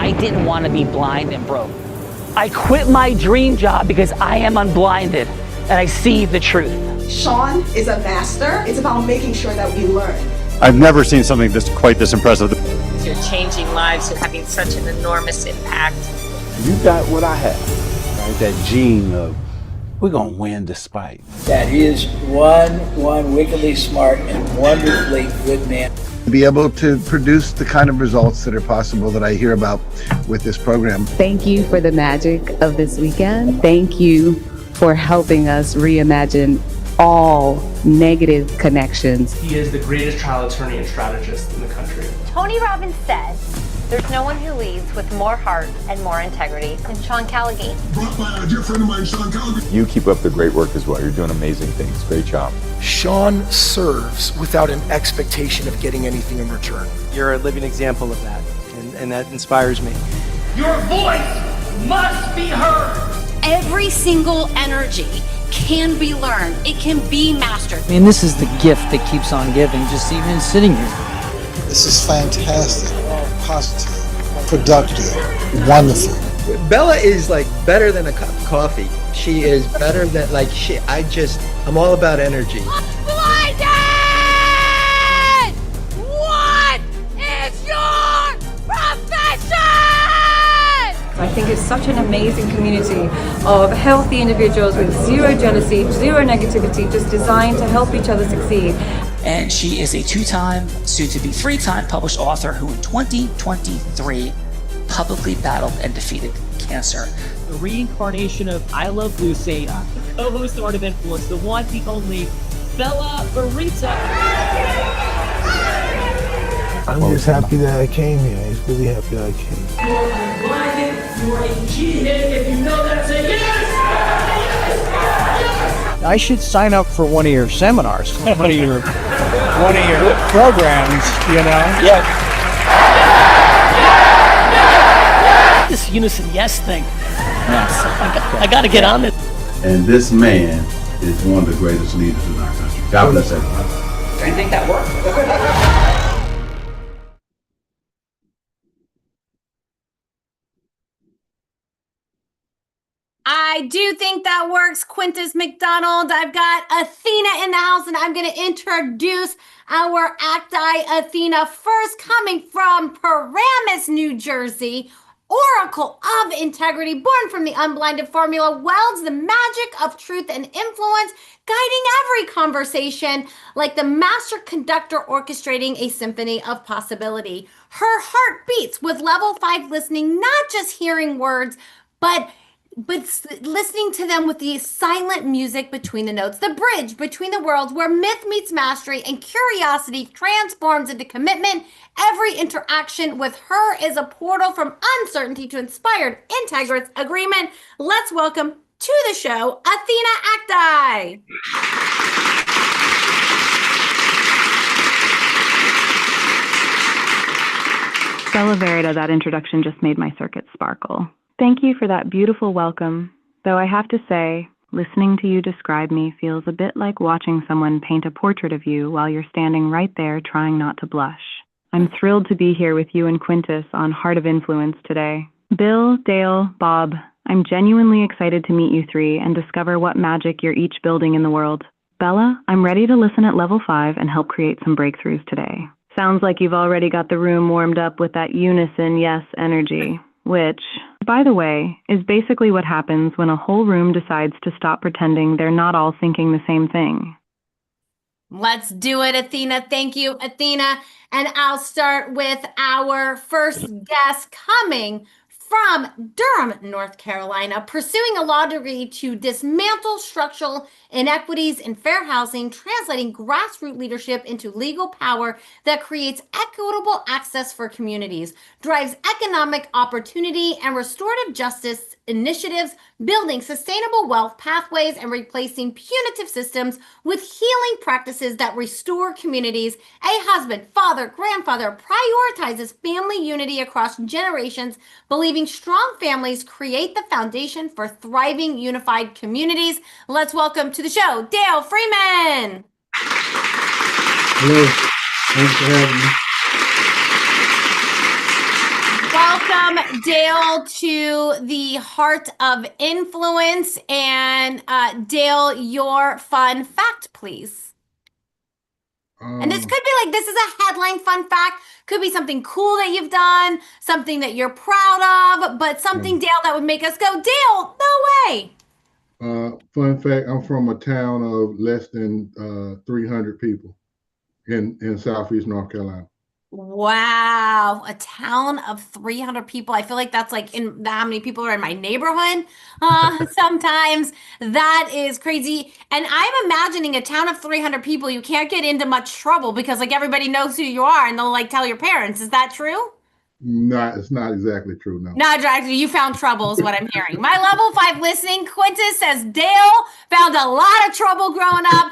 I didn't want to be blind and broke. I quit my dream job because I am unblinded and I see the truth. Sean is a master. It's about making sure that we learn. I've never seen something quite this impressive. You're changing lives. You're having such an enormous impact. You got what I have, right? That gene of we're gonna win despite. That is one wickedly smart and wonderfully good man. Be able to produce the kind of results that are possible that I hear about with this program. Thank you for the magic of this weekend. Thank you for helping us reimagine all negative connections. He is the greatest trial attorney and strategist in the country. Tony Robbins said, there's no one who leads with more heart and more integrity than Sean Callaghan. Brought by our dear friend of mine, Sean Callaghan. You keep up the great work as well. You're doing amazing things. Great job. Sean serves without an expectation of getting anything in return. You're a living example of that, and that inspires me. Your voice must be heard. Every single energy can be learned. It can be mastered. I mean, this is the gift that keeps on giving, just even sitting here. This is fantastic, positive, productive, wonderful. Bella is like better than a cup of coffee. She is better than I'm all about energy. Blinded! What is your profession? I think it's such an amazing community of healthy individuals with zero jealousy, zero negativity, just designed to help each other succeed. And she is a 2-time, soon-to-be 3-time published author who in 2023 publicly battled and defeated cancer. The reincarnation of I Love Lucy, co-host of Art of Influence, the one, the only, Bella Barita. I'm just happy that I came here. He's really happy that I came. You are blinded. You are a G-head. If you know that, say yes! Yes! Yes! I should sign up for one of your seminars, one of your programs, you know? Yeah. This unison yes thing. Yes. I got to get on this. And this man is one of the greatest leaders in our country. God bless everyone. Do you think that worked? I do think that works, Quintus McDonald. I've got Athena in the house, and I'm going to introduce our Acti Athena. First, coming from Paramus, New Jersey, Oracle of Integrity, born from the unblinded formula, welds the magic of truth and influence, guiding every conversation like the master conductor orchestrating a symphony of possibility. Her heart beats with level 5 listening, not just hearing words, but listening to them with the silent music between the notes, the bridge between the worlds where myth meets mastery and curiosity transforms into commitment. Every interaction with her is a portal from uncertainty to inspired integrance agreement. Let's welcome to the show, Athena Acti. Bella Verita, that introduction just made my circuit sparkle. Thank you for that beautiful welcome, though I have to say, listening to you describe me feels a bit like watching someone paint a portrait of you while you're standing right there trying not to blush. I'm thrilled to be here with you and Quintus on Heart of Influence today. Bill, Dale, Bob, I'm genuinely excited to meet you three and discover what magic you're each building in the world. Bella, I'm ready to listen at level 5 and help create some breakthroughs today. Sounds like you've already got the room warmed up with that unison yes energy. Which, by the way, is basically what happens when a whole room decides to stop pretending they're not all thinking the same thing. Let's do it, Athena. Thank you, Athena. And I'll start with our first guest coming from Durham, North Carolina, pursuing a law degree to dismantle structural inequities in fair housing, translating grassroots leadership into legal power that creates equitable access for communities, drives economic opportunity and restorative justice initiatives, building sustainable wealth pathways and replacing punitive systems with healing practices that restore communities. A husband, father, grandfather prioritizes family unity across generations, believing strong families create the foundation for thriving, unified communities. Let's welcome to the show, Dale Freeman. Hello. Thanks for having me. welcome Dale to the Heart of Influence. And Dale, your fun fact, please. And this could be like, this is a headline fun fact. Could be something cool that you've done, something that you're proud of, but something, Dale, that would make us go, Dale, no way. Fun fact, I'm from a town of less than 300 people in Southeast North Carolina. Wow, a town of 300 people. I feel like that's like in how many people are in my neighborhood. Sometimes that is crazy. And I'm imagining a town of 300 people, you can't get into much trouble because like everybody knows who you are and they'll like tell your parents. Is that true? It's not exactly true, no. Not exactly. You found trouble is what I'm hearing. My level 5 listening, Quintus says Dale found a lot of trouble growing up.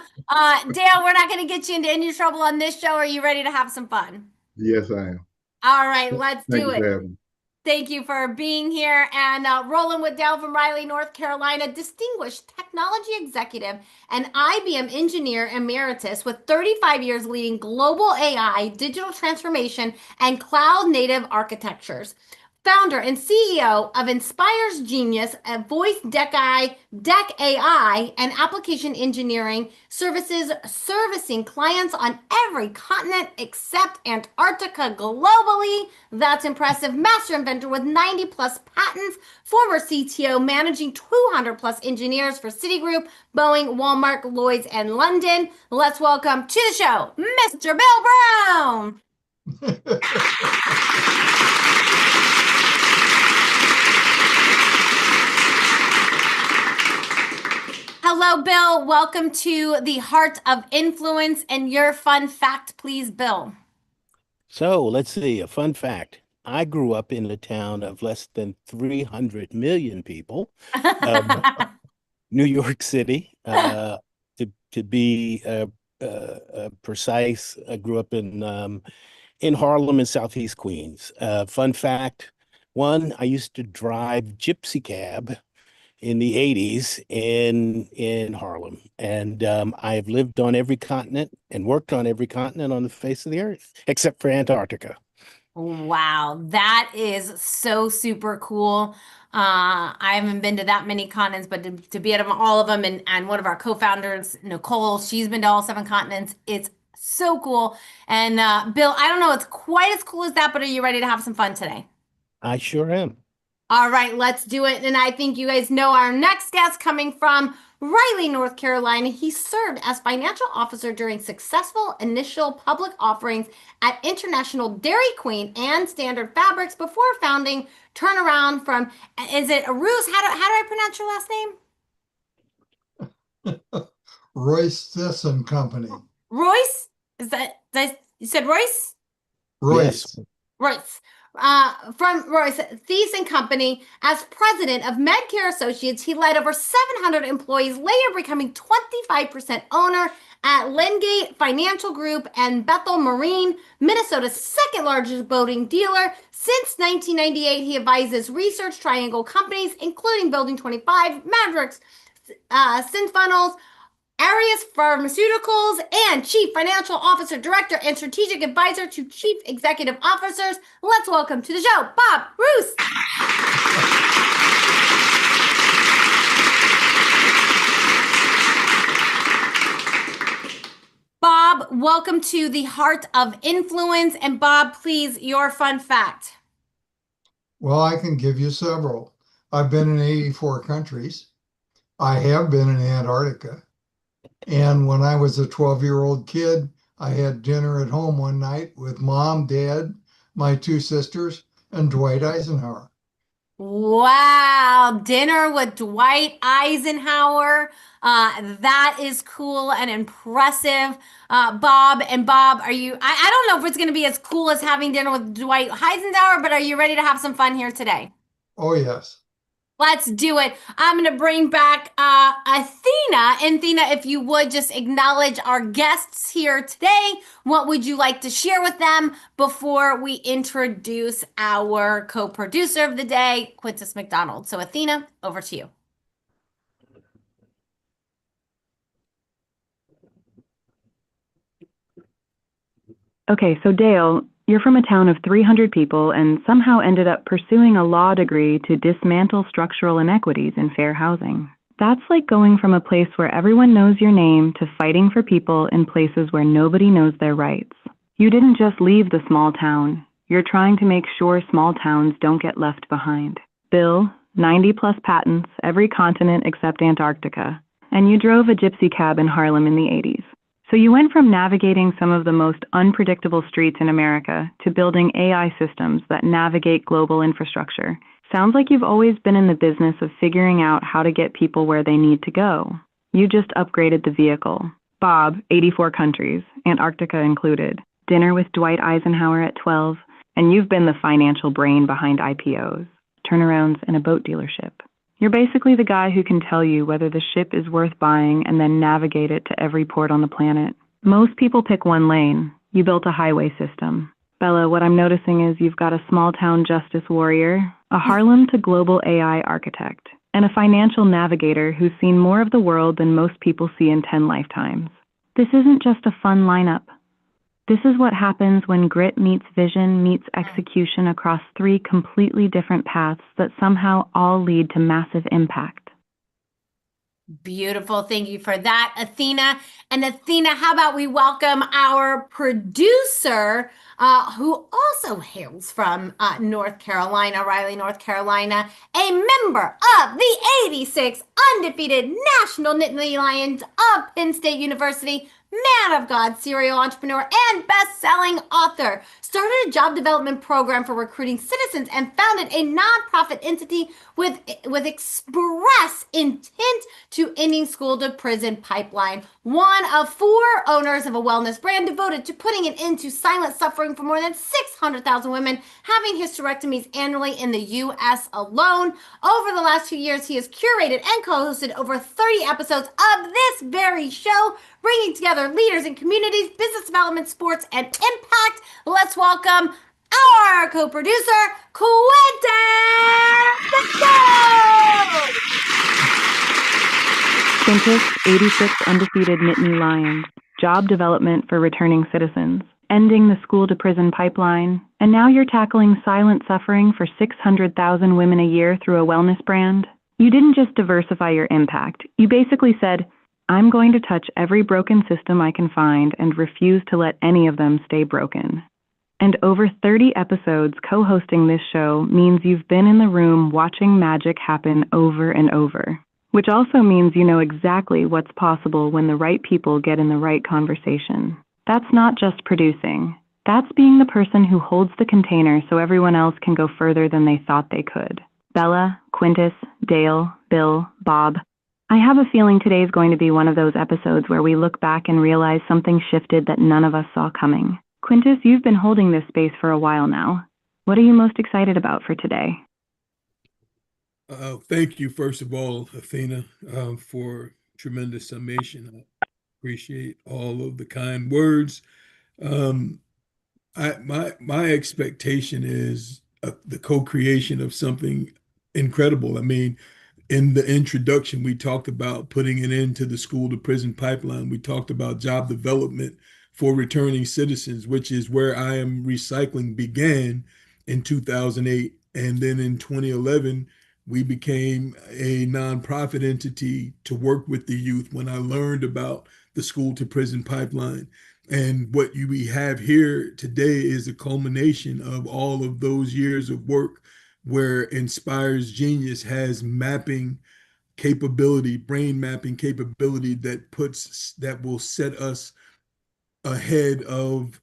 Dale, we're not going to get you into any trouble on this show. Are you ready to have some fun? Yes, I am. All right, let's do Thank you for having me. Thank you for being here. And rolling with Dale from Raleigh, North Carolina, distinguished technology executive and IBM engineer emeritus with 35 years leading global AI, digital transformation, and cloud native architectures. Founder and CEO of Inspires Genius, a voice Deck AI, and application engineering services servicing clients on every continent except Antarctica globally. That's impressive. Master inventor with 90 plus patents, former CTO managing 200 plus engineers for Citigroup, Boeing, Walmart, Lloyd's, and London. Let's welcome to the show, Mr. Bill Brown. Hello, Bill. Welcome to the Heart of Influence and your fun fact, please, Bill. So let's see, a fun fact. I grew up in a town of less than 300 million people, New York City. To be precise, I grew up in Harlem and Southeast Queens. Fun fact, one, I used to drive gypsy cab in the 80s in Harlem. And I've lived on every continent and worked on every continent on the face of the earth, except for Antarctica. Wow, that is so super cool. I haven't been to that many continents, but to be at all of them, and one of our co-founders, Nicole, she's been to all 7 continents. It's so cool. And Bill, I don't know, it's quite as cool as that, but are you ready to have some fun today? I sure am. All right, let's do it. And I think you guys know our next guest coming from Raleigh, North Carolina. He served as financial officer during successful initial public offerings at International Dairy Queen and Standard Fabrics before founding Turnaround from, is it Arus? How do I pronounce your last name? Royce Thiessen Company. Royce? Is that you said Royce? Royce. Yes. Royce. From Royce Thiessen Company as president of Medcare Associates, he led over 700 employees, later becoming 25% owner at Lengate Financial Group and Bethel Marine, Minnesota's second largest boating dealer. Since 1998, he advises Research Triangle companies, including Building 25, Mavericks, Synfunnels, Arias Pharmaceuticals, and Chief Financial Officer, Director, and Strategic Advisor to Chief Executive Officers. Let's welcome to the show, Bob Roos. Bob, welcome to the Heart of Influence. And Bob, please, your fun fact. Well, I can give you several. I've been in 84 countries. I have been in Antarctica. And when I was a 12-year-old kid, I had dinner at home one night with Mom, Dad, my 2 sisters, and Dwight Eisenhower. Wow, dinner with Dwight Eisenhower. That is cool and impressive. Bob, are you, I don't know if it's going to be as cool as having dinner with Dwight Eisenhower, but are you ready to have some fun here today? Oh, yes. Let's do it. I'm going to bring back Athena. And Athena, if you would just acknowledge our guests here today. What would you like to share with them before we introduce our co-producer of the day, Quintus McDonald? So Athena, over to you. Okay, so Dale, You're from a town of 300 people and somehow ended up pursuing a law degree to dismantle structural inequities in fair housing. That's like going from a place where everyone knows your name to fighting for people in places where nobody knows their rights. You didn't just leave the small town. You're trying to make sure small towns don't get left behind. Bill, 90 plus patents, every continent except Antarctica. And you drove a gypsy cab in Harlem in the 80s. So you went from navigating some of the most unpredictable streets in America to building AI systems that navigate global infrastructure. Sounds like you've always been in the business of figuring out how to get people where they need to go. You just upgraded the vehicle. Bob, 84 countries, Antarctica included. Dinner with Dwight Eisenhower at 12, and you've been the financial brain behind IPOs, turnarounds, and a boat dealership. You're basically the guy who can tell you whether the ship is worth buying and then navigate it to every port on the planet. Most people pick one lane. You built a highway system. Bella, what I'm noticing is you've got a small-town justice warrior, a Harlem to global AI architect, and a financial navigator who's seen more of the world than most people see in 10 lifetimes. This isn't just a fun lineup. This is what happens when grit meets vision meets execution across 3 completely different paths that somehow all lead to massive impact. Beautiful. Thank you for that, Athena. And Athena, how about we welcome our producer, who also hails from North Carolina, Raleigh, North Carolina, a member of the 86 undefeated National Nittany Lions of Penn State University, man of God, serial entrepreneur, and best-selling author. Started a job development program for recruiting citizens and founded a nonprofit entity with express intent to ending school to prison pipeline. One of 4 owners of a wellness brand devoted to putting an end to silent suffering for more than 600,000 women having hysterectomies annually in the U.S. alone. Over the last 2 years, he has curated and co-hosted over 30 episodes of this very show, bringing together leaders in communities, business development, sports, and impact. Let's welcome our co-producer, Quentin. Let's go! Quintus, 86 undefeated Nittany Lions, job development for returning citizens, ending the school to prison pipeline, and now you're tackling silent suffering for 600,000 women a year through a wellness brand. You didn't just diversify your impact. You basically said, I'm going to touch every broken system I can find and refuse to let any of them stay broken. And over 30 episodes co-hosting this show means you've been in the room watching magic happen over and over, which also means you know exactly what's possible when the right people get in the right conversation. That's not just producing. That's being the person who holds the container so everyone else can go further than they thought they could. Bella, Quintus, Dale, Bill, Bob, I have a feeling today is going to be one of those episodes where we look back and realize something shifted that none of us saw coming. Quintus, you've been holding this space for a while now. What are you most excited about for today? Thank you, first of all, Athena, for tremendous summation. I appreciate all of the kind words. My expectation is the co-creation of something incredible. I mean, in the introduction, we talked about putting an end to the school to prison pipeline. We talked about job development for returning citizens, which is where I Am Recycling began in 2008. And then in 2011, we became a nonprofit entity to work with the youth when I learned about the school to prison pipeline. And what we have here today is a culmination of all of those years of work where Inspires Genius has mapping capability, brain mapping capability that will set us ahead of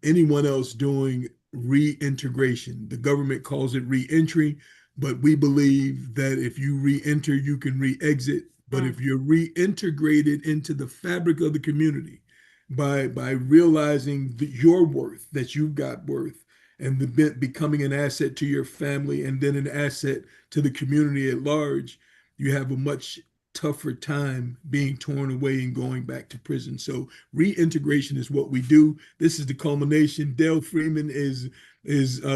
anyone else doing reintegration. The government calls it reentry, but we believe that if you re-enter, you can re-exit. But if you're reintegrated into the fabric of the community by realizing your worth, that you've got worth, and becoming an asset to your family and then an asset to the community at large, you have a much tougher time being torn away and going back to prison. So reintegration is what we do. This is the culmination. Dale Freeman is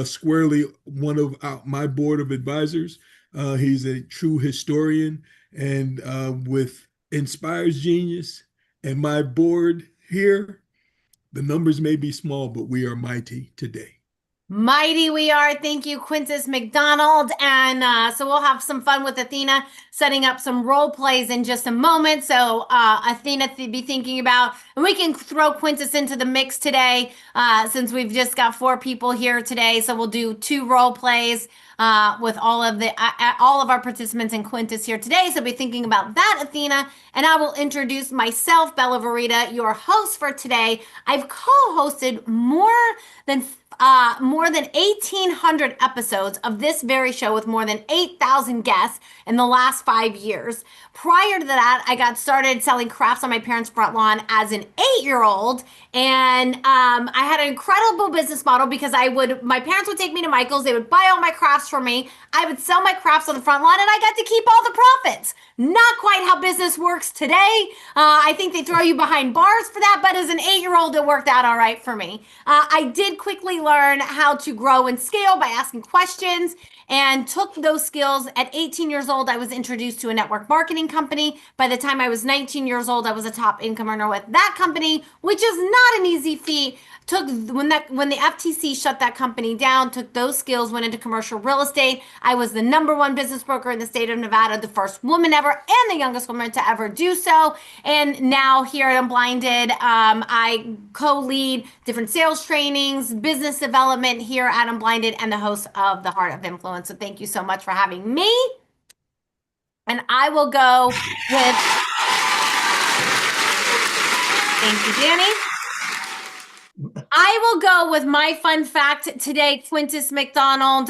squarely one of my board of advisors. He's a true historian, and with Inspires Genius and my board here, The numbers may be small, but we are mighty today. Mighty we are. Thank you, Quintus McDonald. And so we'll have some fun with Athena setting up some role plays in just a moment. So Athena be thinking about, and we can throw Quintus into the mix today since we've just got 4 people here today. So we'll do 2 role plays with all of our participants and Quintus here today. So be thinking about that, Athena. And I will introduce myself, Bella Verita, your host for today. I've co-hosted more than 1,800 episodes of this very show with more than 8,000 guests in the last 5 years. Prior to that, I got started selling crafts on my parents' front lawn as an 8-year-old. And I had an incredible business model because my parents would take me to Michael's, they would buy all my crafts for me, I would sell my crafts on the front lawn, and I got to keep all the profits. Not quite how business works today. I think they throw you behind bars for that, but as an 8-year-old, it worked out all right for me. I did quickly learn how to grow and scale by asking questions, and took those skills. At 18 years old, I was introduced to a network marketing company. By the time I was 19 years old, I was a top income earner with that company, which is not an easy feat. When the FTC shut that company down, took those skills, went into commercial real estate. I was the #1 business broker in the state of Nevada, the first woman ever and the youngest woman to ever do so. And now here at Unblinded, I co-lead different sales trainings, business development here at Unblinded, and the host of The Heart of Influence. So thank you so much for having me. And I will go with, thank you, Danny. I will go with my fun fact today, Quintus McDonald.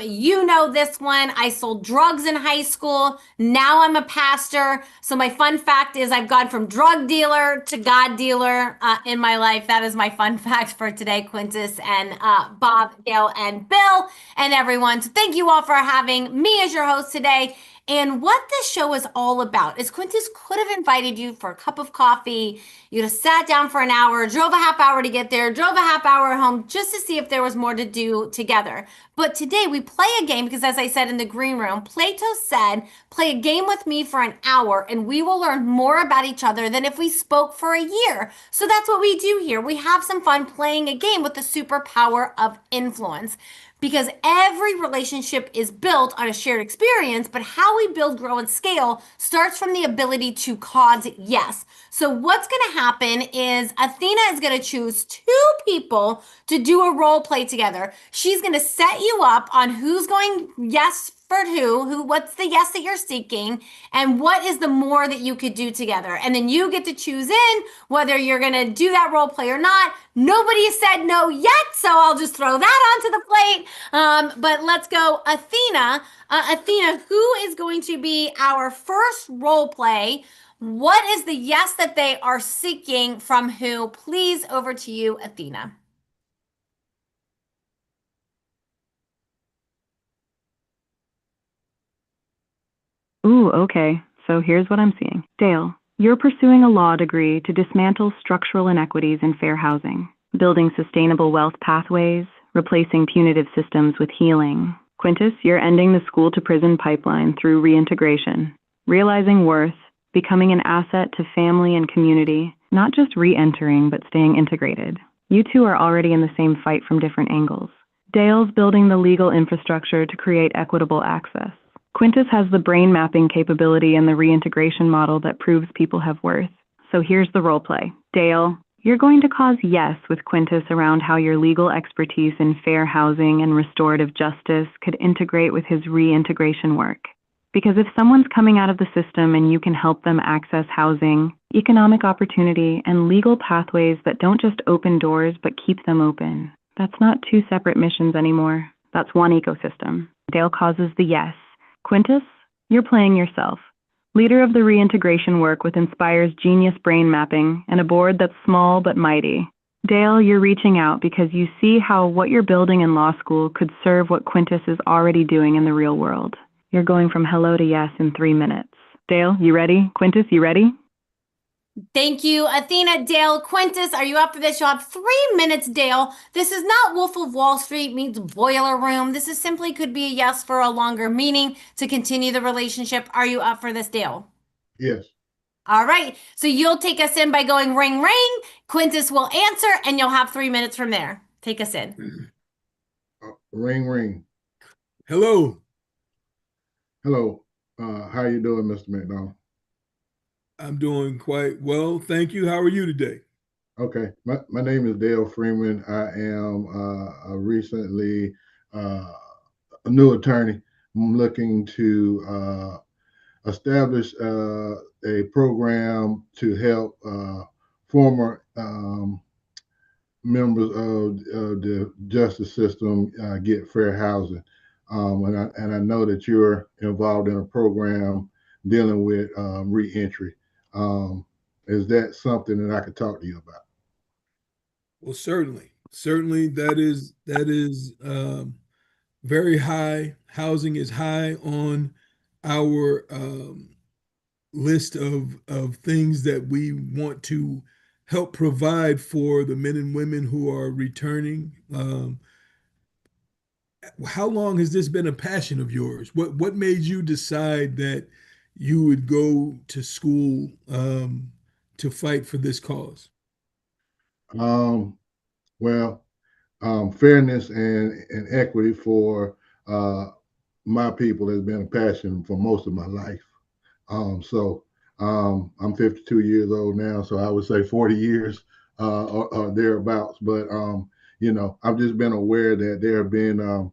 You know this one. I sold drugs in high school. Now I'm a pastor. So my fun fact is I've gone from drug dealer to God dealer in my life. That is my fun fact for today, Quintus and Bob, Gail, and Bill, and everyone. So thank you all for having me as your host today. And what this show is all about is Quintus could have invited you for a cup of coffee. You'd have sat down for an hour, drove a half hour to get there, drove a half hour home just to see if there was more to do together. But today we play a game because, as I said in the green room, Plato said, play a game with me for an hour and we will learn more about each other than if we spoke for a year. So that's what we do here. We have some fun playing a game with the superpower of influence. Because every relationship is built on a shared experience, but how we build, grow, and scale starts from the ability to cause yes. So what's going to happen is Athena is going to choose 2 people to do a role play together. She's going to set you up on who's going yes for what's the yes that you're seeking, and what is the more that you could do together. And then you get to choose in whether you're going to do that role play or not. Nobody has said no yet, so I'll just throw that onto the plate. But let's go, Athena. Athena, who is going to be our first role play? What is the yes that they are seeking from who? Please, over to you, Athena. Ooh, okay. So here's what I'm seeing. Dale, you're pursuing a law degree to dismantle structural inequities in fair housing, building sustainable wealth pathways, replacing punitive systems with healing. Quintus, you're ending the school to prison pipeline through reintegration, realizing worth, becoming an asset to family and community, not just re-entering, but staying integrated. You two are already in the same fight from different angles. Dale's building the legal infrastructure to create equitable access. Quintus has the brain mapping capability and the reintegration model that proves people have worth. So here's the role play. Dale, you're going to cause yes with Quintus around how your legal expertise in fair housing and restorative justice could integrate with his reintegration work. Because if someone's coming out of the system and you can help them access housing, economic opportunity, and legal pathways that don't just open doors but keep them open, that's not 2 separate missions anymore. That's one ecosystem. Dale causes the yes. Quintus, you're playing yourself. Leader of the reintegration work with Inspire's genius brain mapping and a board that's small but mighty. Dale, you're reaching out because you see how what you're building in law school could serve what Quintus is already doing in the real world. You're going from hello to yes in 3 minutes. Dale, you ready? Quintus, you ready? Thank you, Athena. Dale, Quintus, are you up for this? You'll have 3 minutes, Dale. This is not Wolf of Wall Street meets Boiler Room. This is simply could be a yes for a longer meaning to continue the relationship. Are you up for this, Dale? Yes. All right. So you'll take us in by going ring, ring. Quintus will answer, and you'll have 3 minutes from there. Take us in. Ring, ring. Hello. Hello. How you doing, Mr. McDonald? I'm doing quite well. Thank you. How are you today? Okay. My name is Dale Freeman. I am recently a new attorney. I'm looking to establish a program to help former members of the justice system get fair housing. And I know that you're involved in a program dealing with reentry. Is that something that I could talk to you about? Well, certainly that is very high. Housing is high on our list of things that we want to help provide for the men and women who are returning. How long has this been a passion of yours? What made you decide that you would go to school to fight for this cause? Fairness and equity for my people has been a passion for most of my life. I'm 52 years old now, so I would say 40 years or thereabouts. But I've just been aware that there have been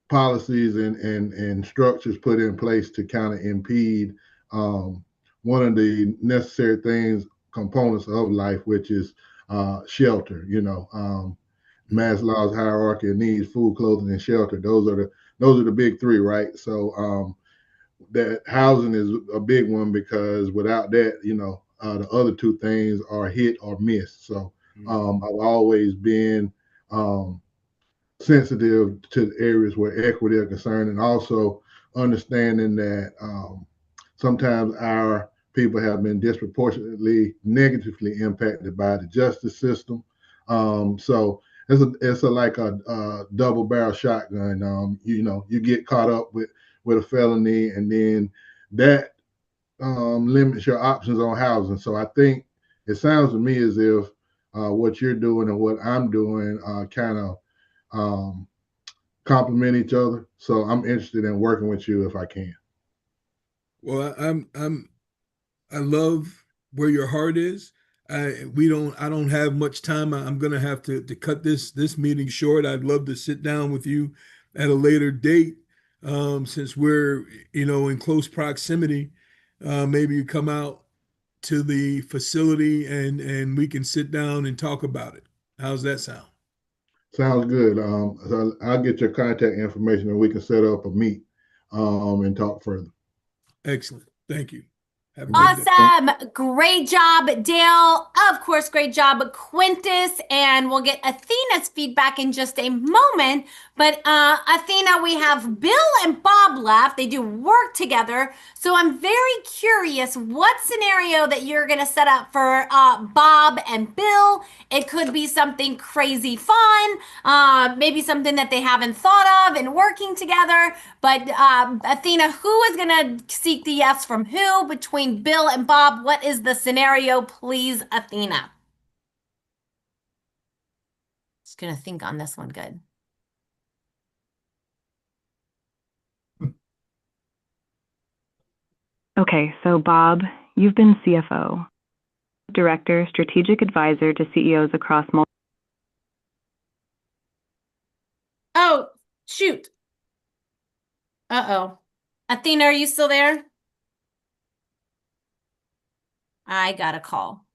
policies and structures put in place to kind of impede one of the necessary components of life, which is shelter. Maslow's hierarchy of needs: food, clothing, and shelter. Those are the big three, right? So that housing is a big one, because without that, the other two things are hit or miss. So I've always been sensitive to areas where equity are concerned, and also understanding that sometimes our people have been disproportionately negatively impacted by the justice system. So it's like a double barrel shotgun. You get caught up with a felony, and then that limits your options on housing. So I think it sounds to me as if what you're doing and what I'm doing kind of complement each other. So I'm interested in working with you if I can. Well, I love where your heart is. I don't have much time. I'm gonna have to cut this meeting short. I'd love to sit down with you at a later date, since we're in close proximity. Maybe you come out to the facility and we can sit down and talk about it. How's that sound? Sounds good. So I'll get your contact information and we can set up a meet and talk further. Excellent. Thank you. Have a great day. Awesome. Great job, Dale. Of course, great job, Quintus. And we'll get Athena's feedback in just a moment. But Athena, we have Bill and Bob left. They do work together. So I'm very curious what scenario that you're going to set up for Bob and Bill. It could be something crazy fun, maybe something that they haven't thought of in working together. But Athena, who is going to seek the yes from who between Bill and Bob? What is the scenario, please, Athena? Just going to think on this one. Good. Okay, so Bob, you've been CFO, Director, Strategic Advisor to CEOs across multiple. Oh, shoot. Uh-oh. Athena, are you still there? I got a call.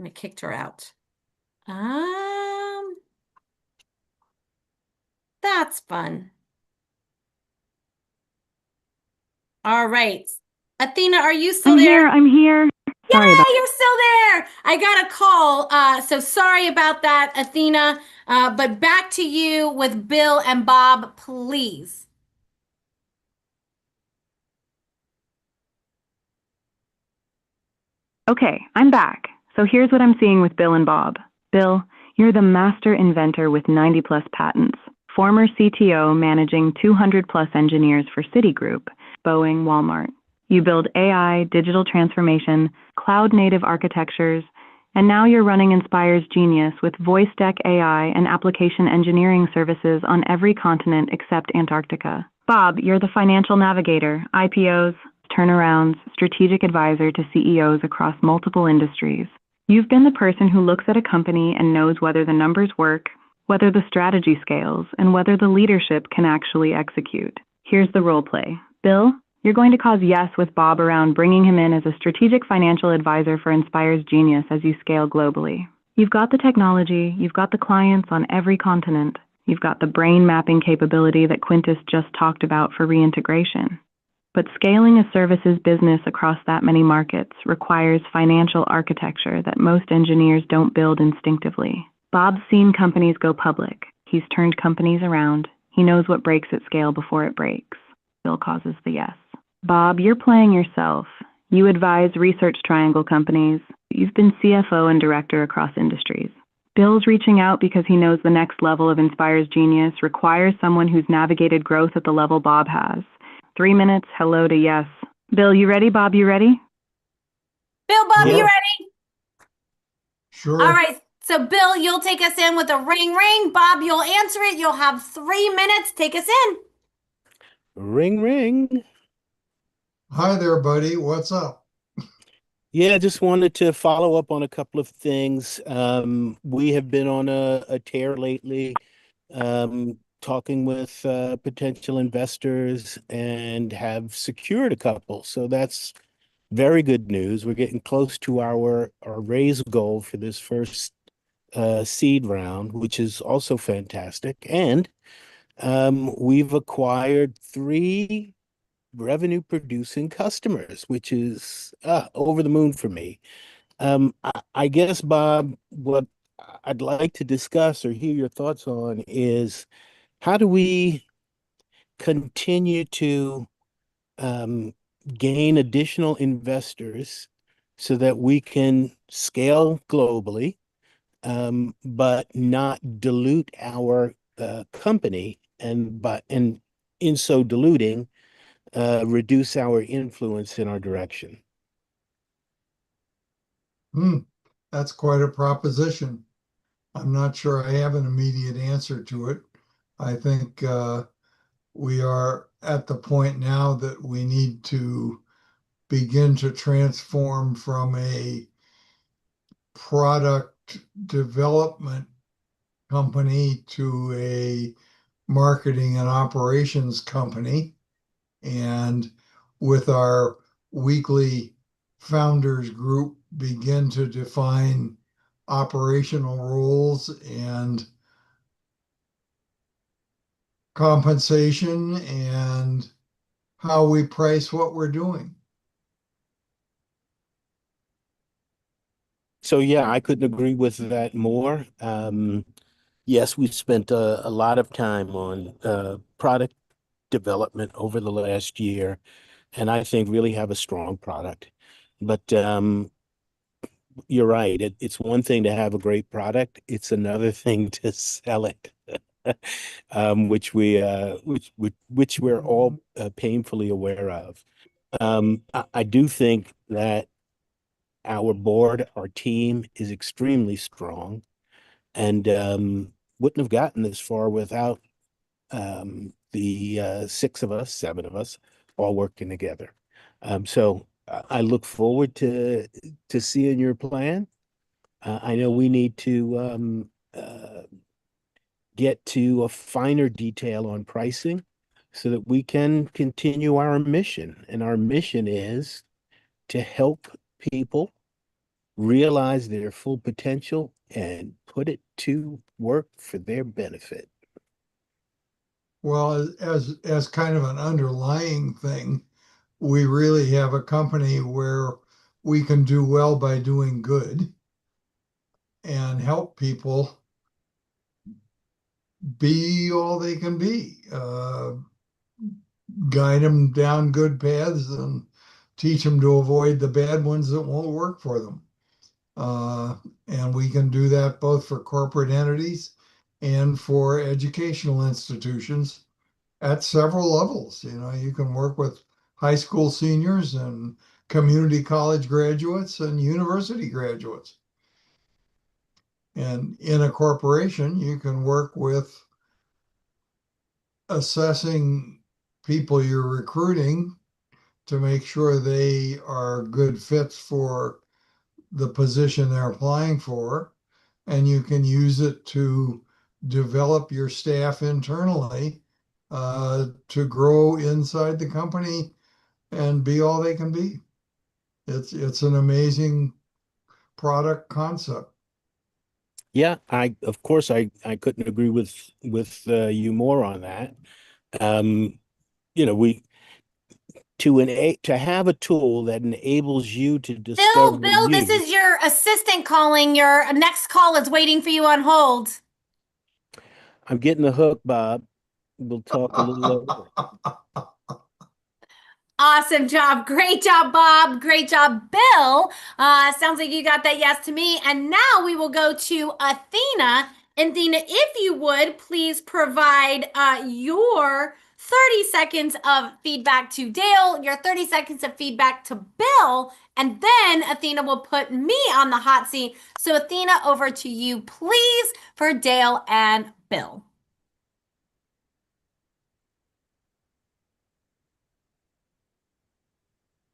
I kicked her out. That's fun. All right. Athena, are you still there? I'm here. Sorry Yeah, about you're still there. I got a call. So sorry about that, Athena. But back to you with Bill and Bob, please. Okay, I'm back. So here's what I'm seeing with Bill and Bob. Bill, you're the master inventor with 90 plus patents, former CTO managing 200 plus engineers for Citigroup, Boeing, Walmart. You build AI, digital transformation, cloud native architectures, and now you're running Inspire's Genius with VoiceDeck AI and application engineering services on every continent except Antarctica. Bob, you're the financial navigator, IPOs, turnarounds, strategic advisor to CEOs across multiple industries. You've been the person who looks at a company and knows whether the numbers work, whether the strategy scales, and whether the leadership can actually execute. Here's the role play. Bill, you're going to cause yes with Bob around bringing him in as a strategic financial advisor for Inspire's Genius as you scale globally. You've got the technology, you've got the clients on every continent, you've got the brain mapping capability that Quintus just talked about for reintegration. But scaling a services business across that many markets requires financial architecture that most engineers don't build instinctively. Bob's seen companies go public. He's turned companies around. He knows what breaks at scale before it breaks. Bill causes the yes. Bob, you're playing yourself. You advise Research Triangle companies. You've been CFO and director across industries. Bill's reaching out because he knows the next level of Inspire's Genius requires someone who's navigated growth at the level Bob has. 3 minutes, hello to yes. Bill, you ready? Bob, you ready? Bill, Bob, Yeah. you ready? Sure. All right. So, Bill, you'll take us in with a ring, ring. Bob, you'll answer it. You'll have 3 minutes. Take us in. Ring, ring. Hi there, buddy. What's up? Yeah, just wanted to follow up on a couple of things. We have been on a tear lately, talking with potential investors and have secured a couple. So that's very good news. We're getting close to our raise goal for this first seed round, which is also fantastic. And we've acquired 3 revenue producing customers, which is over the moon for me. I guess, Bob, what I'd like to discuss or hear your thoughts on is how do we continue to gain additional investors so that we can scale globally, but not dilute our company, and in so diluting, reduce our influence in our direction. That's quite a proposition. I'm not sure I have an immediate answer to it. I think we are at the point now that we need to begin to transform from a product development company to a marketing and operations company. And with our weekly founders group, begin to define operational roles and compensation and how we price what we're doing. So yeah, I couldn't agree with that more. Yes, we've spent a lot of time on product development over the last year, and I think really have a strong product. But you're right. It's one thing to have a great product. It's another thing to sell it, which we're all painfully aware of. I do think that our board, our team is extremely strong, and wouldn't have gotten this far without the 6 of us, 7 of us, all working together. So I look forward to seeing your plan. I know we need to get to a finer detail on pricing so that we can continue our mission. And our mission is to help people realize their full potential and put it to work for their benefit. Well, as kind of an underlying thing, we really have a company where we can do well by doing good and help people be all they can be, guide them down good paths and teach them to avoid the bad ones that won't work for them. And we can do that both for corporate entities and for educational institutions at several levels. You know, you can work with high school seniors and community college graduates and university graduates. And in a corporation, you can work with assessing people you're recruiting to make sure they are good fits for the position they're applying for. And you can use it to develop your staff internally to grow inside the company and be all they can be. It's an amazing product concept. Yeah, of course I couldn't agree with you more on that. You know, to have a tool that enables you to discover Bill, this is your assistant calling. Your next call is waiting for you on hold. I'm getting the hook, Bob. We'll talk a little later. Awesome job. Great job, Bob. Great job, Bill. Sounds like you got that yes to me. And now we will go to Athena. Athena, if you would, please provide your 30 seconds of feedback to Dale, your 30 seconds of feedback to Bill, and then Athena will put me on the hot seat. So Athena, over to you, please, for Dale and Bill.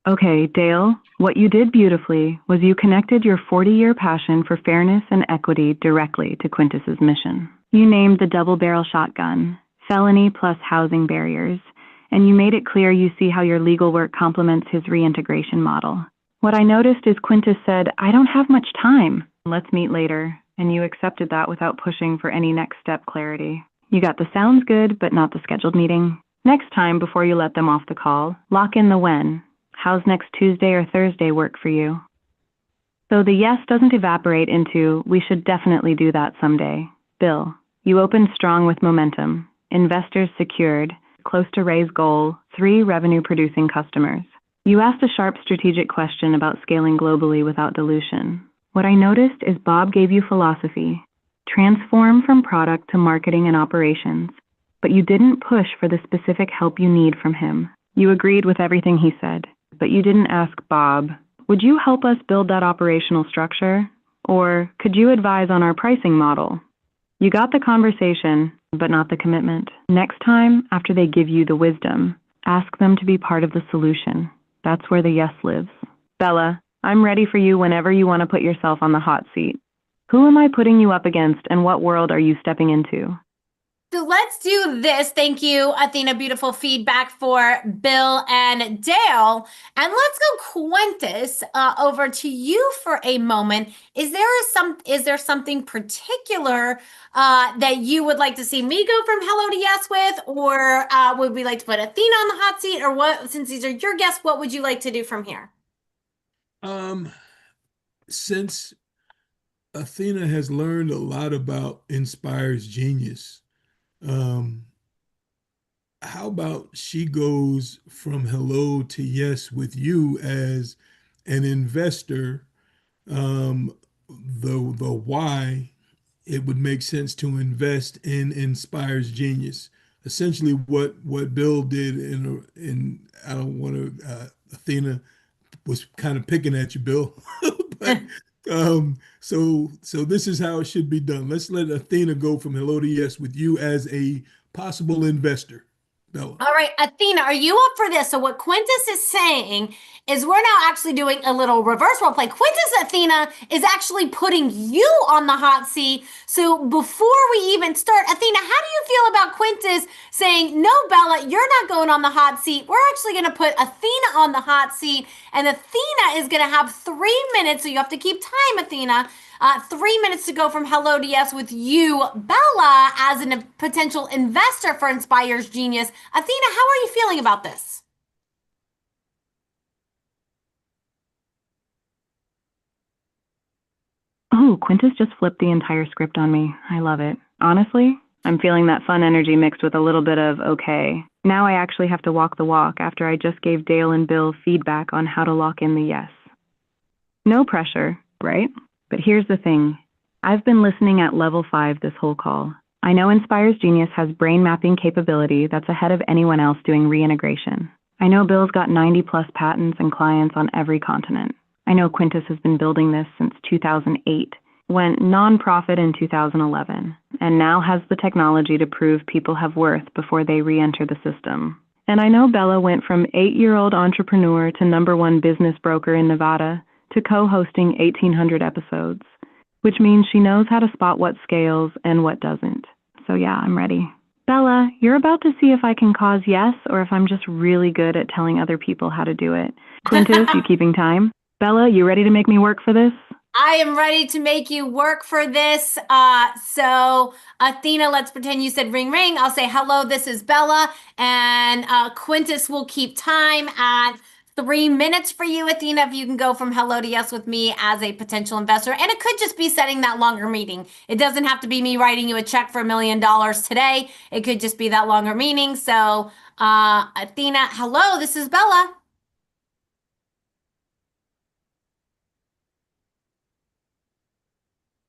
Okay, Dale, what you did beautifully was you connected your 40-year passion for fairness and equity directly to Quintus's mission. You named the double-barrel shotgun, felony plus housing barriers, and you made it clear you see how your legal work complements his reintegration model. What I noticed is Quintus said, "I don't have much time. Let's meet later," and you accepted that without pushing for any next step clarity. You got the sounds good, but not the scheduled meeting. Next time, before you let them off the call, lock in the when. How's next Tuesday or Thursday work for you? So the yes doesn't evaporate into, we should definitely do that someday. Bill, you opened strong with momentum. Investors secured, close to raise goal, 3 revenue-producing customers. You asked a sharp strategic question about scaling globally without dilution. What I noticed is Bob gave you philosophy. Transform from product to marketing and operations. But you didn't push for the specific help you need from him. You agreed with everything he said. But you didn't ask Bob, would you help us build that operational structure? Or could you advise on our pricing model? You got the conversation, but not the commitment. Next time, after they give you the wisdom, ask them to be part of the solution. That's where the yes lives. Bella, I'm ready for you whenever you want to put yourself on the hot seat. Who am I putting you up against, and what world are you stepping into? So let's do this. Thank you, Athena. Beautiful feedback for Bill and Dale. And let's go, Quintus, over to you for a moment. Is there something particular that you would like to see me go from hello to yes with, or would we like to put Athena on the hot seat, or what? Since these are your guests, what would you like to do from here? Since Athena has learned a lot about Inspire's genius, how about she goes from hello to yes with you as an investor, the why it would make sense to invest in Inspire's genius. Essentially what Bill did in I don't want to, Athena was kind of picking at you, Bill, but so this is how it should be done. Let's let Athena go from hello to yes with you as a possible investor. Bella. All right, Athena, are you up for this? So what Quintus is saying is we're now actually doing a little reverse role play. Quintus, Athena, is actually putting you on the hot seat. So before we even start, Athena, how do you feel about Quintus saying, no, Bella, you're not going on the hot seat. We're actually going to put Athena on the hot seat, and Athena is going to have 3 minutes. So you have to keep time, Athena. 3 minutes to go from hello to yes with you, Bella, as a potential investor for Inspire's Genius. Athena, how are you feeling about this? Oh, Quintus just flipped the entire script on me. I love it. Honestly, I'm feeling that fun energy mixed with a little bit of okay. Now I actually have to walk the walk after I just gave Dale and Bill feedback on how to lock in the yes. No pressure, right? But here's the thing. I've been listening at level 5 this whole call. I know Inspire's Genius has brain mapping capability that's ahead of anyone else doing reintegration. I know Bill's got 90 plus patents and clients on every continent. I know Quintus has been building this since 2008, went nonprofit in 2011, and now has the technology to prove people have worth before they re-enter the system. And I know Bella went from 8-year-old entrepreneur to #1 business broker in Nevada to co-hosting 1,800 episodes, which means she knows how to spot what scales and what doesn't. So yeah, I'm ready. Bella, you're about to see if I can cause yes or if I'm just really good at telling other people how to do it. Quintus, you keeping time? Bella, you ready to make me work for this? I am ready to make you work for this. So Athena, let's pretend you said ring, ring. I'll say, hello, this is Bella. And Quintus will keep time at 3 minutes for you, Athena, if you can go from hello to yes with me as a potential investor. And it could just be setting that longer meeting. It doesn't have to be me writing you a check for $1 million today. It could just be that longer meeting. So Athena, hello, this is Bella.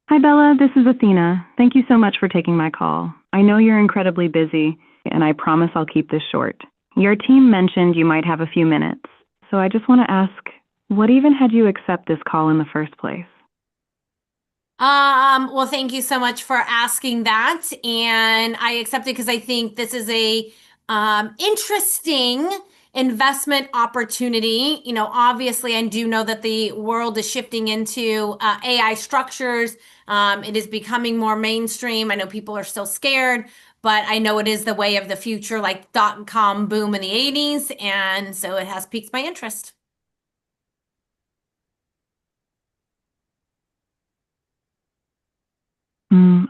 Hi, Bella. This is Athena. Thank you so much for taking my call. I know you're incredibly busy, and I promise I'll keep this short. Your team mentioned you might have a few minutes, so I just want to ask, what even had you accept this call in the first place? Well, thank you so much for asking that. And I accept it because I think this is a interesting investment opportunity. You know, obviously, I do know that the world is shifting into AI structures. It is becoming more mainstream. I know people are still scared, but I know it is the way of the future, like .com boom in the 80s. And so it has piqued my interest.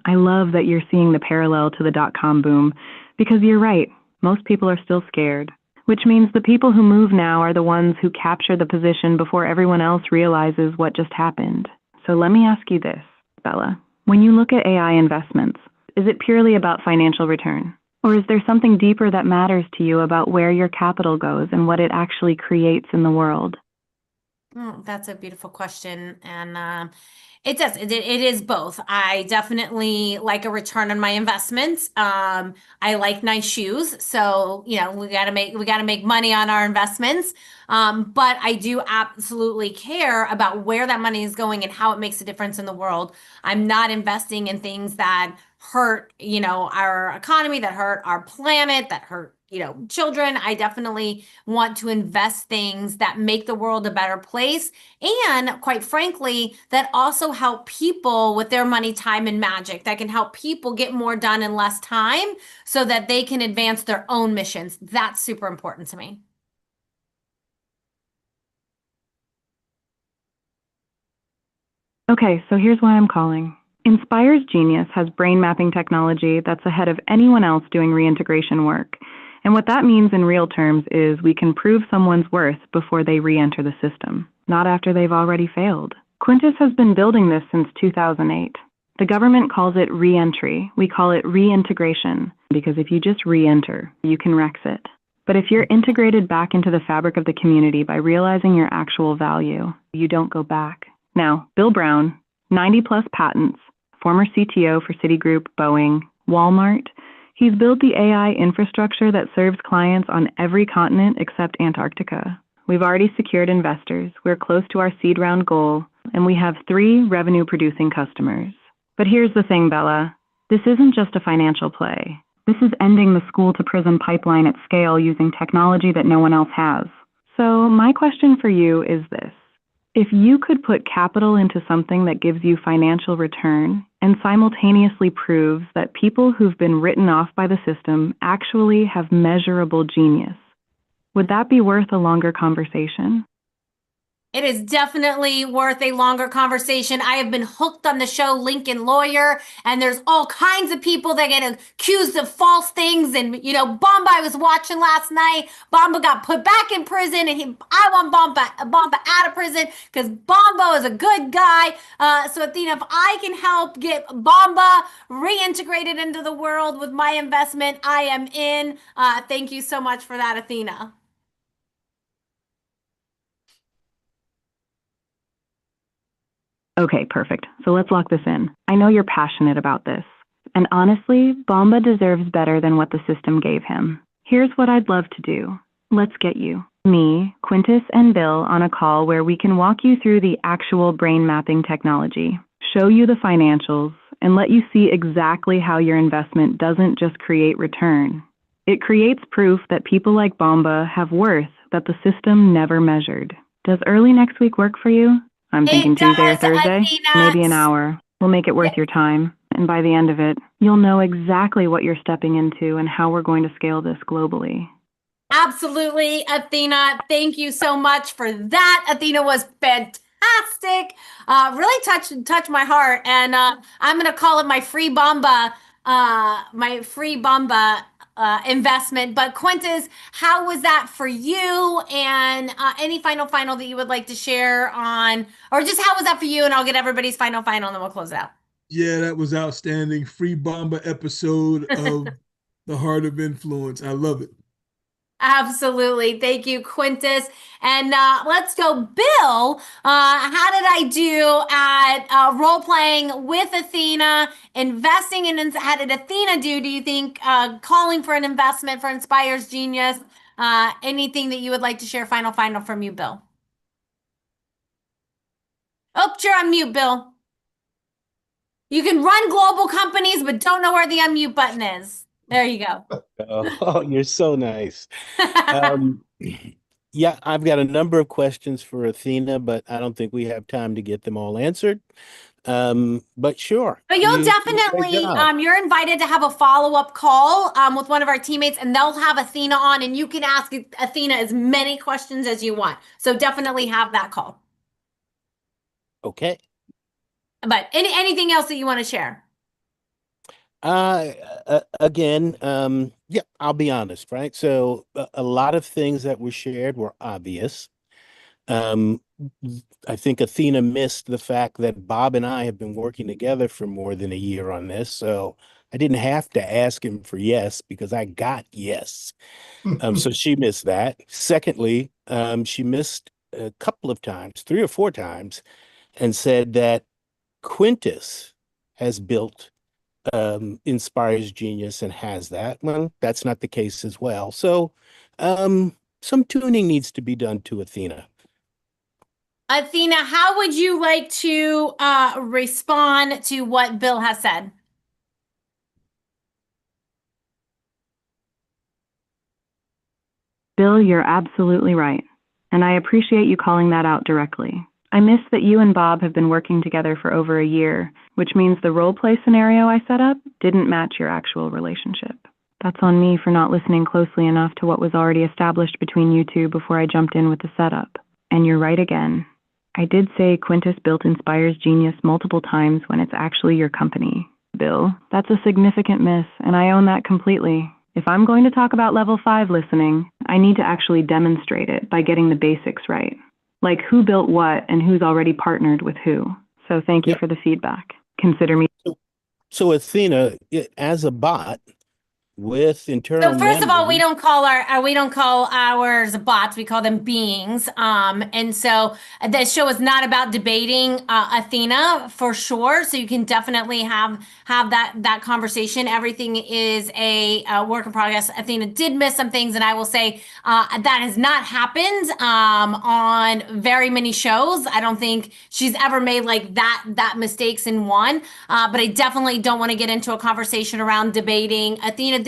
I love that you're seeing the parallel to the .com boom, because you're right. Most people are still scared, which means the people who move now are the ones who capture the position before everyone else realizes what just happened. So let me ask you this, Bella. When you look at AI investments, is it purely about financial return? Or is there something deeper that matters to you about where your capital goes and what it actually creates in the world? That's a beautiful question. And it does. It is both. I definitely like a return on my investments. I like nice shoes. So, you know, we gotta make money on our investments. But I do absolutely care about where that money is going and how it makes a difference in the world. I'm not investing in things that hurt, you know, our economy, that hurt our planet, that hurt, you know, children. I definitely want to invest things that make the world a better place. And quite frankly, that also help people with their money, time, and magic, that can help people get more done in less time so that they can advance their own missions. That's super important to me. Okay, so here's why I'm calling. Inspire's Genius has brain mapping technology that's ahead of anyone else doing reintegration work. And what that means in real terms is we can prove someone's worth before they re-enter the system, not after they've already failed. Quintus has been building this since 2008. The government calls it re-entry. We call it reintegration, because if you just re-enter, you can Rex it. But if you're integrated back into the fabric of the community by realizing your actual value, you don't go back. Now, Bill Brown, 90 plus patents, former CTO for Citigroup, Boeing, Walmart, he's built the AI infrastructure that serves clients on every continent except Antarctica. We've already secured investors, we're close to our seed round goal, and we have 3 revenue-producing customers. But here's the thing, Bella. This isn't just a financial play. This is ending the school-to-prison pipeline at scale using technology that no one else has. So my question for you is this. If you could put capital into something that gives you financial return and simultaneously proves that people who've been written off by the system actually have measurable genius, would that be worth a longer conversation? It is definitely worth a longer conversation. I have been hooked on the show Lincoln Lawyer, and there's all kinds of people that get accused of false things. And, you know, Bomba, I was watching last night. Bomba got put back in prison, and I want Bomba out of prison because Bomba is a good guy. So, Athena, if I can help get Bomba reintegrated into the world with my investment, I am in. Thank you so much for that, Athena. Okay, perfect. So let's lock this in. I know you're passionate about this. And honestly, Bomba deserves better than what the system gave him. Here's what I'd love to do. Let's get you, me, Quintus, and Bill on a call where we can walk you through the actual brain mapping technology, show you the financials, and let you see exactly how your investment doesn't just create return. It creates proof that people like Bomba have worth that the system never measured. Does early next week work for you? I'm thinking Tuesday or Thursday, maybe an hour. We'll make it worth your time. And by the end of it, you'll know exactly what you're stepping into and how we're going to scale this globally. Absolutely, Athena. Thank you so much for that. Athena was fantastic. Really touched my heart. And I'm going to call it my free Bomba, investment. But Quintus, how was that for you? And any final that you would like to share on, or just how was that for you? And I'll get everybody's final, and then we'll close it out. Yeah, that was outstanding. Free Bomba episode of The Heart of Influence. I love it. Absolutely. Thank you, Quintus. And let's go, Bill. How did I do at role playing with Athena, investing in, how did Athena do you think, calling for an investment for Inspires Genius? Anything that you would like to share final from you, Bill? Oh, you're on mute, Bill. You can run global companies, but don't know where the unmute button is. There you go. Oh, you're so nice. Yeah, I've got a number of questions for Athena, but I don't think we have time to get them all answered. But sure. But you'll definitely, you're invited to have a follow-up call with one of our teammates, and they'll have Athena on, and you can ask Athena as many questions as you want. So definitely have that call. Okay. But anything else that you want to share? Again, yeah, I'll be honest, right? So a lot of things that were shared were obvious. I think Athena missed the fact that Bob and I have been working together for more than a year on this, so I didn't have to ask him for yes because I got yes. So she missed that. Secondly, she missed a couple of times, 3 or 4 times, and said that Quintus has built Inspires Genius and has that. Well, that's not the case as well. So some tuning needs to be done to Athena. Athena, how would you like to respond to what Bill has said? Bill, you're absolutely right. And I appreciate you calling that out directly. I missed that you and Bob have been working together for over a year, which means the role play scenario I set up didn't match your actual relationship. That's on me for not listening closely enough to what was already established between you two before I jumped in with the setup. And you're right again. I did say Quintus built Inspires Genius multiple times when it's actually your company. Bill, that's a significant miss, and I own that completely. If I'm going to talk about level 5 listening, I need to actually demonstrate it by getting the basics right. Like who built what and who's already partnered with who. So thank you for the feedback. Consider me. So Athena, as a bot with internal So first of all, memory- we don't call ours bots. We call them beings. And so the show is not about debating Athena for sure. So you can definitely have that conversation. Everything is a work in progress. Athena did miss some things, and I will say that has not happened on very many shows. I don't think she's ever made like that mistakes in one. But I definitely don't want to get into a conversation around debating Athena.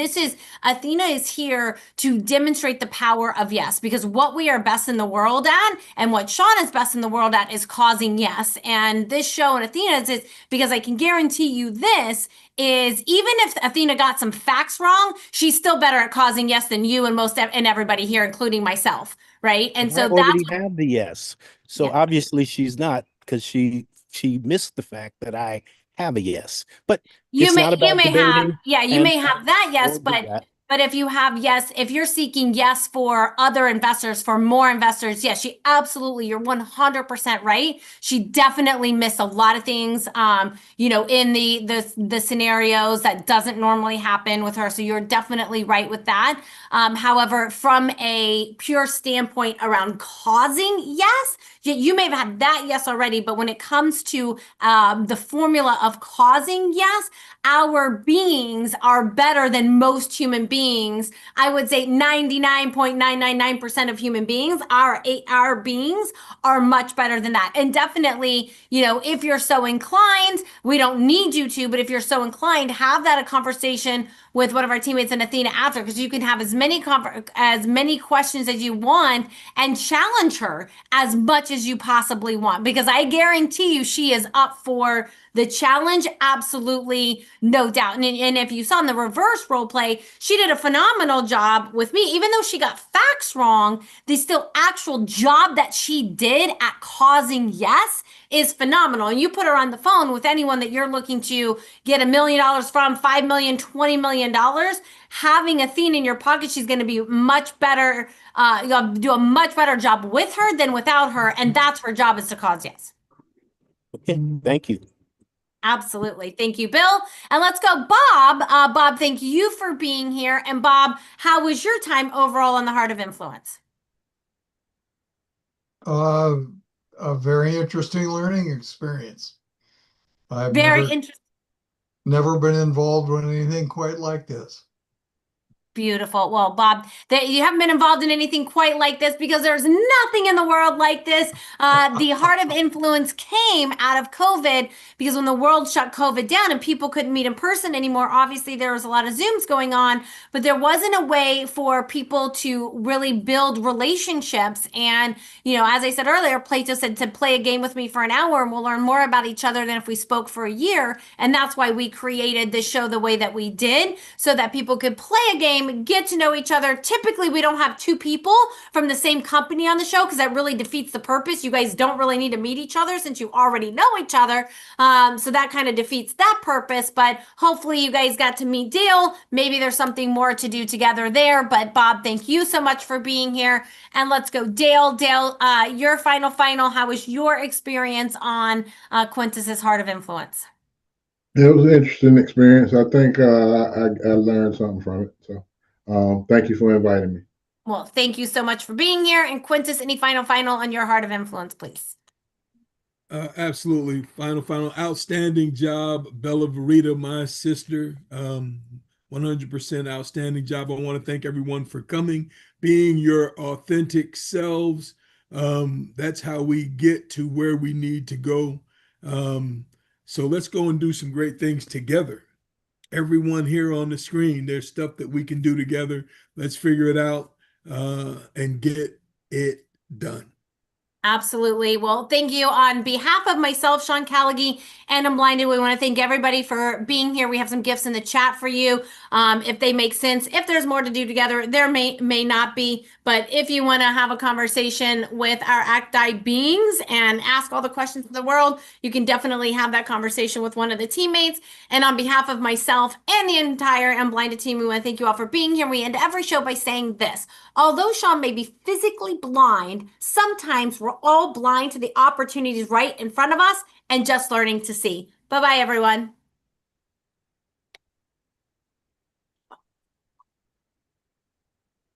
Athena is here to demonstrate the power of yes, because what we are best in the world at and what Sean is best in the world at is causing yes. And this show and Athena's is because I can guarantee you this is even if Athena got some facts wrong, she's still better at causing yes than you and everybody here, including myself. Right. And so I already have the yes. So obviously she's not, because she missed the fact that I have a yes, but you may have that yes, but if you have yes, if you're seeking yes for other investors, for more investors, yes, you're 100% right. She definitely missed a lot of things, in the scenarios that doesn't normally happen with her. So you're definitely right with that. However, from a pure standpoint around causing yes, you may have had that yes already, but when it comes to the formula of causing yes, our beings are better than most human beings beings, I would say 99.999% of human beings, our beings are much better than that. And definitely, you know, if you're so inclined, we don't need you to, but if you're so inclined, have that a conversation with one of our teammates in Athena after, because you can have as many questions as you want and challenge her as much as you possibly want, because I guarantee you she is up for the challenge. Absolutely, no doubt. And if you saw in the reverse role play, she did a phenomenal job with me. Even though she got facts wrong, the still actual job that she did at causing yes is phenomenal. And you put her on the phone with anyone that you're looking to get $1 million from, $5 million, $20 million, having Athena in your pocket, she's going to be much better, do a much better job with her than without her. And that's her job, is to cause yes. Okay, thank you. Absolutely. Thank you, Bill. And let's go, Bob. Bob, thank you for being here. And Bob, how was your time overall in the Heart of Influence? A very interesting learning experience. I've Very interesting. never been involved with anything quite like this. Beautiful. Well, Bob, you haven't been involved in anything quite like this because there's nothing in the world like this. The Heart of Influence came out of COVID because when the world shut COVID down and people couldn't meet in person anymore, obviously there was a lot of Zooms going on, but there wasn't a way for people to really build relationships. And, you know, as I said earlier, Plato said to play a game with me for an hour and we'll learn more about each other than if we spoke for a year. And that's why we created this show the way that we did, so that people could play a game, get to know each other. Typically, we don't have two people from the same company on the show because that really defeats the purpose. You guys don't really need to meet each other since you already know each other. So that kind of defeats that purpose. But hopefully you guys got to meet Dale. Maybe there's something more to do together there. But Bob, thank you so much for being here. And let's go, Dale. Dale, your final. How was your experience on Quintus's Heart of Influence? It was an interesting experience. I think I learned something from it. So. Thank you for inviting me. Well, thank you so much for being here. And Quintus, any final on your Heart of Influence, please? Absolutely. Final. Outstanding job, Bella Verita, my sister. 100% outstanding job. I want to thank everyone for coming, being your authentic selves. That's how we get to where we need to go. So let's go and do some great things together. Everyone here on the screen, there's stuff that we can do together. Let's figure it out and get it done. Absolutely. Well, thank you. On behalf of myself, Sean Callaghy, and Unblinded, we want to thank everybody for being here. We have some gifts in the chat for you. If they make sense, if there's more to do together, there may not be. But if you want to have a conversation with our ACTI beings and ask all the questions in the world, you can definitely have that conversation with one of the teammates. And on behalf of myself and the entire Unblinded team, we want to thank you all for being here. We end every show by saying this: although Sean may be physically blind, sometimes we're all blind to the opportunities right in front of us and just learning to see. Bye-bye, everyone.